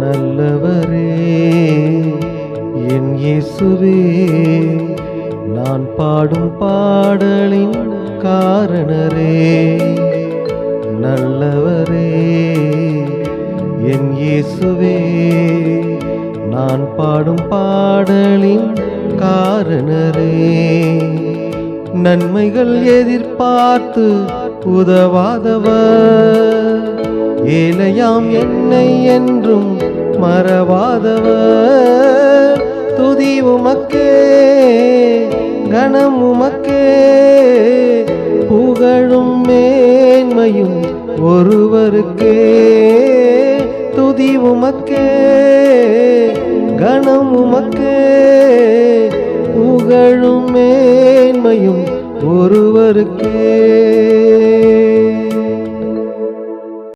நல்லவரே என் இயேசுவே, நான் பாடும் பாடலின் காரணரே. நல்லவரே என் இயேசுவே, நான் பாடும் பாடலின் காரணரே. நன்மைகள் எதிர்பார்த்து உதவாதவர், ஏழையாம் என்னை என்றும் மறவாதவர். துதி உமக்கே, கணம் உமக்கே, புகழும் மேன்மையும் ஒருவருக்கே. துதி உமக்கே, கணம் உமக்கே, புகழும் மேன்மையும் ஒருவருக்கே.